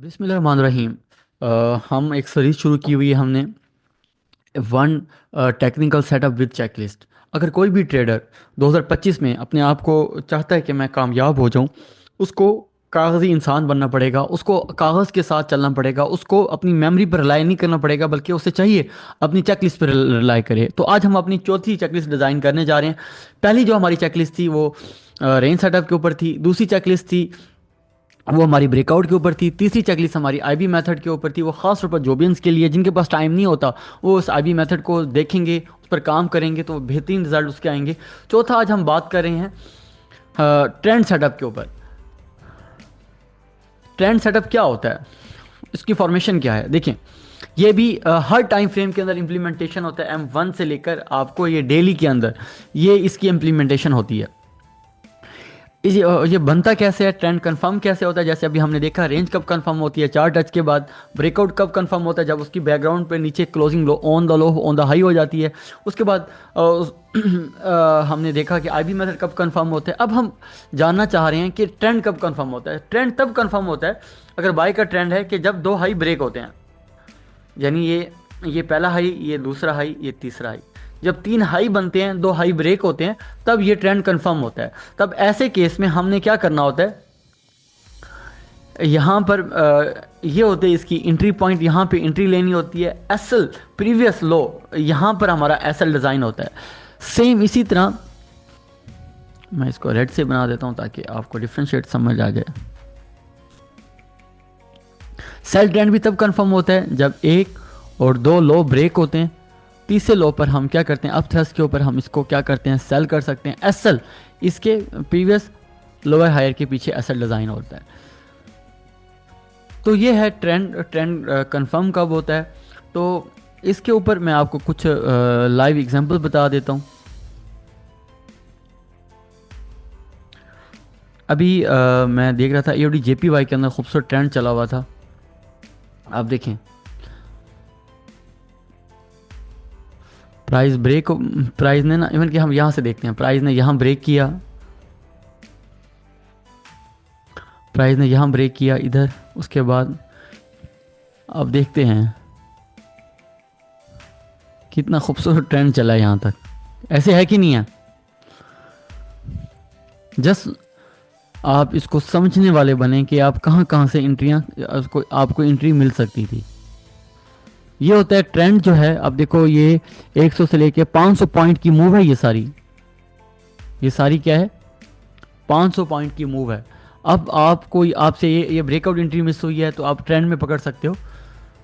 बिस्मिल्लाहिर्रहमानिर्रहीम। हम एक सीरीज शुरू की हुई है हमने, one technical setup with checklist. अगर कोई भी ट्रेडर 2025 में अपने आप को चाहता है कि मैं कामयाब हो जाऊं, उसको कागज़ी इंसान बनना पड़ेगा, उसको कागज़ के साथ चलना पड़ेगा, उसको अपनी मेमोरी पर रिलाई नहीं करना पड़ेगा, बल्कि उसे चाहिए अपनी चेकलिस्ट पर रिलाई करे। तो आज हम अपनी चौथी चेकलिस्ट डिज़ाइन करने जा रहे हैं। पहली जो हमारी चेकलिस्ट थी वो रेंज सेटअप के ऊपर थी। दूसरी चेकलिस्ट थी वो हमारी ब्रेकआउट के ऊपर थी। तीसरी चेकलिस्ट हमारी आईबी मेथड के ऊपर थी। वो ख़ास तौर पर जोबियंस के लिए, जिनके पास टाइम नहीं होता, वो उस आईबी मेथड को देखेंगे, उस पर काम करेंगे तो बेहतरीन रिजल्ट उसके आएंगे। चौथा आज हम बात कर रहे हैं ट्रेंड सेटअप के ऊपर। ट्रेंड सेटअप क्या होता है, इसकी फॉर्मेशन क्या है, देखें। ये भी हर टाइम फ्रेम के अंदर इम्प्लीमेंटेशन होता है। M1 से लेकर आपको ये डेली के अंदर ये इसकी इम्प्लीमेंटेशन होती है। ये बनता कैसे है, ट्रेंड कंफर्म कैसे होता है। जैसे अभी हमने देखा रेंज कब कंफर्म होती है, 4 टच के बाद। ब्रेकआउट कब कंफर्म होता है, जब उसकी बैकग्राउंड पे नीचे closing low on the low on the high हो जाती है। उसके बाद हमने देखा कि आईबी मेथड कब कंफर्म होता है। अब हम जानना चाह रहे हैं कि ट्रेंड कब कंफर्म होता है। ट्रेंड तब कंफर्म होता है अगर बाय का ट्रेंड है कि जब दो हाई ब्रेक होते हैं, यानी ये पहला हाई, ये दूसरा हाई, ये तीसरा हाई। जब 3 हाई बनते हैं, 2 हाई ब्रेक होते हैं, तब ये ट्रेंड कंफर्म होता है। तब ऐसे केस में हमने क्या करना होता है, यहाँ पर ये होते हैं इसकी एंट्री पॉइंट, यहाँ पे एंट्री लेनी होती है। एसएल प्रीवियस लो, यहाँ पर हमारा एसएल डिज़ाइन होता है। सेम इसी तरह मैं इसको रेड से बना देता हूँ ताकि आपको डिफ्रेंशिएट समझ आ जाए। सेल ट्रेंड भी तब कंफर्म होता है जब 1 और 2 लो ब्रेक होते हैं। तीसरे लो पर हम क्या करते हैं, अप थ्रस्ट के ऊपर हम इसको क्या करते हैं, सेल कर सकते हैं। एसएल इसके प्रीवियस लोअर हायर के पीछे एसएल डिज़ाइन होता है। तो ये है ट्रेंड कंफर्म कब होता है। तो इसके ऊपर मैं आपको कुछ लाइव एग्जांपल बता देता हूँ। अभी मैं देख रहा था एओडी जेपीवाई के अंदर खूबसूरत ट्रेंड चला हुआ था। आप देखें प्राइस ने ना, इवन कि हम यहाँ से देखते हैं, प्राइस ने यहाँ ब्रेक किया, प्राइस ने यहाँ ब्रेक किया इधर। उसके बाद अब देखते हैं कितना खूबसूरत ट्रेंड चला है यहाँ तक। ऐसे है कि नहीं है? जस्ट आप इसको समझने वाले बने कि आप कहाँ कहाँ से एंट्रियाँ, आपको एंट्री मिल सकती थी। ये होता है ट्रेंड जो है। अब देखो ये 100 से लेके 500 पॉइंट की मूव है। ये सारी क्या है, 500 पॉइंट की मूव है। अब आपको आपसे ये ब्रेकआउट एंट्री मिस हुई है तो आप ट्रेंड में पकड़ सकते हो।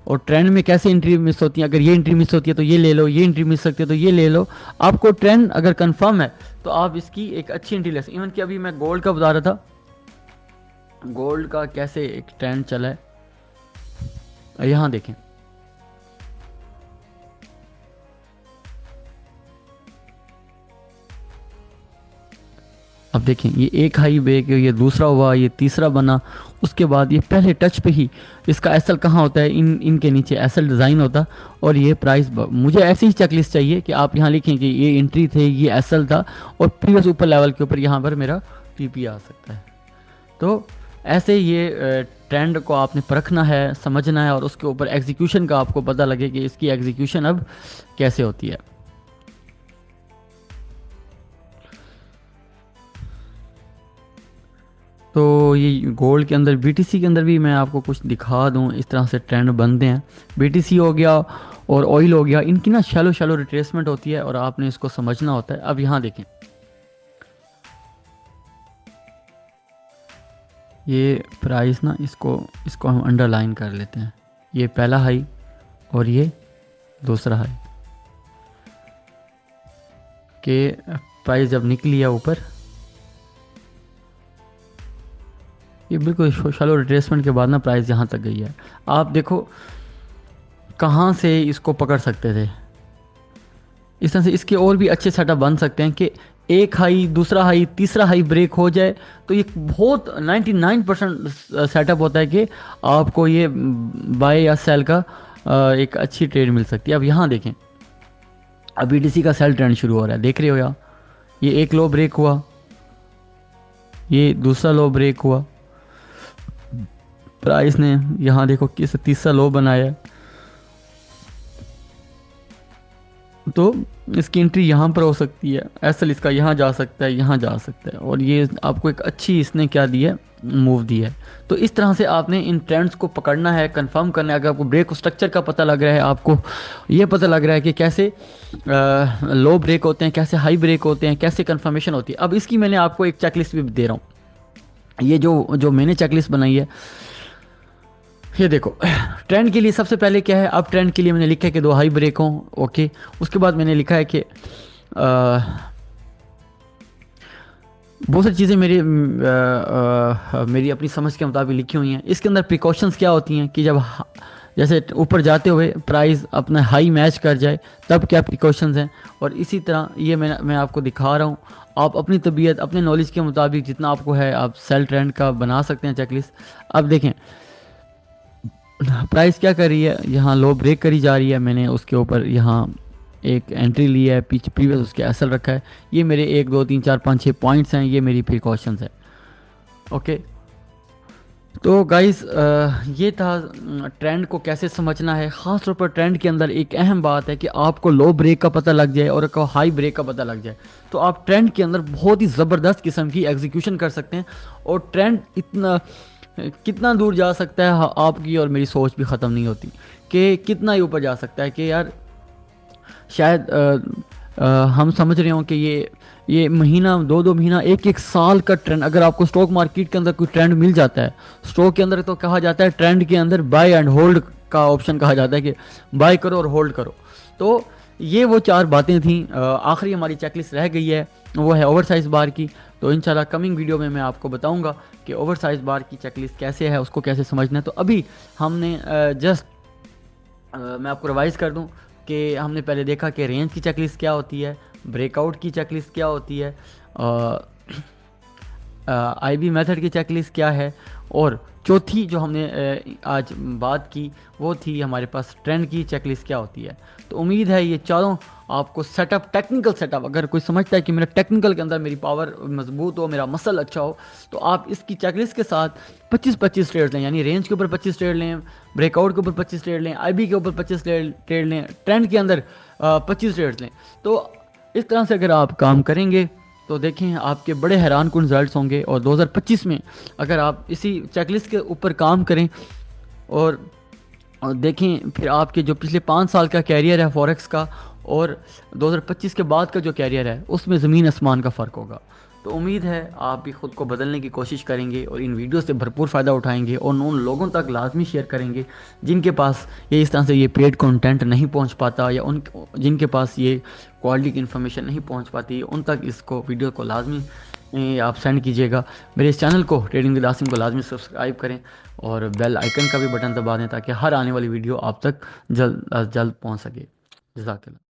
और ट्रेंड में कैसे एंट्री मिस होती है, अगर ये एंट्री मिस होती है तो ये ले लो, ये एंट्री मिस सकते हो तो ये ले लो। आपको ट्रेंड अगर कंफर्म है तो आप इसकी एक अच्छी एंट्री ले सकते। इवन कि अभी मैं गोल्ड का बता रहा था, गोल्ड का कैसे एक ट्रेंड चला है। यहाँ देखें, अब देखें ये एक हाई ब्रेक, ये दूसरा हुआ, ये तीसरा बना। उसके बाद ये पहले टच पे ही इसका एसएल कहाँ होता है, इनके नीचे एसएल डिज़ाइन होता। और ये प्राइस, मुझे ऐसी ही चेकलिस्ट चाहिए कि आप यहाँ लिखें कि ये एंट्री थे, ये एसएल था, और प्रीवियस ऊपर लेवल के ऊपर यहाँ पर मेरा टीपी आ सकता है। तो ऐसे ये ट्रेंड को आपने परखना है, समझना है, और उसके ऊपर एग्जीक्यूशन का आपको पता लगे कि इसकी एग्जीक्यूशन अब कैसे होती है। तो ये गोल्ड के अंदर, बीटीसी के अंदर भी मैं आपको कुछ दिखा दूं, इस तरह से ट्रेंड बनते हैं। बीटीसी हो गया और ऑयल हो गया, इनकी ना शैलो शैलो रिट्रेसमेंट होती है और आपने इसको समझना होता है। अब यहाँ देखें, ये प्राइस ना, इसको हम अंडरलाइन कर लेते हैं। ये पहला हाई और ये दूसरा हाई के प्राइस जब निकली है ऊपर, ये बिल्कुल शैलो रिट्रेसमेंट के बाद ना प्राइस यहाँ तक गई है। आप देखो कहाँ से इसको पकड़ सकते थे। इस तरह से इसके और भी अच्छे सेटअप बन सकते हैं कि एक हाई, दूसरा हाई, तीसरा हाई ब्रेक हो जाए तो ये बहुत 99% सेटअप होता है कि आपको ये बाय या सेल का एक अच्छी ट्रेड मिल सकती है। अब यहाँ देखें, अब बीटीसी का सेल ट्रेंड शुरू हो रहा है, देख रहे हो यार। ये एक लो ब्रेक हुआ, ये दूसरा लो ब्रेक हुआ, प्राइस ने यहाँ देखो किस तीसरा लो बनाया है, तो इसकी एंट्री यहाँ पर हो सकती है, एसएल इसका यहाँ जा सकता है, यहाँ जा सकता है, और ये आपको एक अच्छी इसने क्या दी है, मूव दी है। तो इस तरह से आपने इन ट्रेंड्स को पकड़ना है, कंफर्म करना है। अगर आपको ब्रेक स्ट्रक्चर का पता लग रहा है, आपको ये पता लग रहा है कि कैसे लो ब्रेक होते हैं, कैसे हाई ब्रेक होते हैं, कैसे कंफर्मेशन होती है। अब इसकी मैंने आपको एक चेकलिस्ट भी दे रहा हूँ। ये जो जो मैंने चेकलिस्ट बनाई है, ये देखो ट्रेंड के लिए सबसे पहले क्या है, अब ट्रेंड के लिए मैंने लिखा है कि 2 हाई ब्रेक हों, ओके। उसके बाद मैंने लिखा है कि बहुत सारी चीज़ें मेरी अपनी समझ के मुताबिक लिखी हुई हैं। इसके अंदर प्रिकॉशंस क्या होती हैं कि जब जैसे ऊपर जाते हुए प्राइस अपना हाई मैच कर जाए, तब क्या प्रिकॉशंस हैं। और इसी तरह ये मैं आपको दिखा रहा हूँ। आप अपनी तबीयत, अपने नॉलेज के मुताबिक जितना आपको है, आप सेल ट्रेंड का बना सकते हैं चेकलिस्ट। अब देखें प्राइस क्या कर रही है, यहाँ लो ब्रेक करी जा रही है, मैंने उसके ऊपर यहाँ एक एंट्री ली है, पीछे प्रीवियस उसके एसएल रखा है। ये मेरे 1 2 3 4 5 6 पॉइंट्स हैं, ये मेरी प्रिकॉशंस है, ओके। तो गाइस ये था ट्रेंड को कैसे समझना है। ख़ास तौर पर ट्रेंड के अंदर एक अहम बात है कि आपको लो ब्रेक का पता लग जाए और को हाई ब्रेक का पता लग जाए, तो आप ट्रेंड के अंदर बहुत ही ज़बरदस्त किस्म की एग्जीक्यूशन कर सकते हैं। और ट्रेंड इतना कितना दूर जा सकता है, आपकी और मेरी सोच भी ख़त्म नहीं होती कि कितना ही ऊपर जा सकता है। कि यार शायद हम समझ रहे हो कि ये महीना, 2 महीना, 1 साल का ट्रेंड, अगर आपको स्टॉक मार्केट के अंदर कोई ट्रेंड मिल जाता है, स्टॉक के अंदर तो कहा जाता है ट्रेंड के अंदर बाय एंड होल्ड का ऑप्शन कहा जाता है कि बाय करो और होल्ड करो। तो ये वो 4 बातें थी। आखिरी हमारी चेकलिस्ट रह गई है, वो है ओवर साइज बार की। तो इंशाल्लाह कमिंग वीडियो में मैं आपको बताऊंगा कि ओवर साइज बार की चेकलिस्ट कैसे है, उसको कैसे समझना है। तो अभी हमने मैं आपको रिवाइज़ कर दूं कि हमने पहले देखा कि रेंज की चेकलिस्ट क्या होती है, ब्रेकआउट की चेकलिस्ट क्या होती है, आईबी मेथड की चेकलिस्ट क्या है, और चौथी जो हमने आज बात की वो थी हमारे पास ट्रेंड की चेकलिस्ट क्या होती है। तो उम्मीद है ये चारों आपको सेटअप, टेक्निकल सेटअप, अगर कोई समझता है कि मेरा टेक्निकल के अंदर मेरी पावर मजबूत हो, मेरा मसल अच्छा हो, तो आप इसकी चेकलिस्ट के साथ 25-25 ट्रेड लें। यानी रेंज के ऊपर 25 ट्रेड लें, ब्रेकआउट के ऊपर 25 ट्रेड लें, आईबी के ऊपर 25 ट्रेड लें, ट्रेंड के अंदर 25 ट्रेड लें। तो इस तरह से अगर आप काम करेंगे तो देखें आपके बड़े हैरान कुन रिजल्ट्स होंगे। और 2025 में अगर आप इसी चेकलिस्ट के ऊपर काम करें और देखें, फिर आपके जो पिछले 5 साल का कैरियर है फॉरेक्स का और 2025 के बाद का जो कैरियर है, उसमें ज़मीन आसमान का फ़र्क होगा। तो उम्मीद है आप भी ख़ुद को बदलने की कोशिश करेंगे और इन वीडियो से भरपूर फ़ायदा उठाएंगे और उन लोगों तक लाजमी शेयर करेंगे जिनके पास ये इस तरह से ये पेड कंटेंट नहीं पहुंच पाता, या उन जिनके पास ये क्वालिटी की इन्फॉर्मेशन नहीं पहुंच पाती, उन तक इसको वीडियो को लाजमी आप सेंड कीजिएगा। मेरे इस चैनल को ट्रेडिंग विद आसिम को लाजमी सब्सक्राइब करें और बेल आइकन का भी बटन दबा दें ताकि हर आने वाली वीडियो आप तक जल्द अज जल्द पहुँच सके। जज़ाकल्लाह।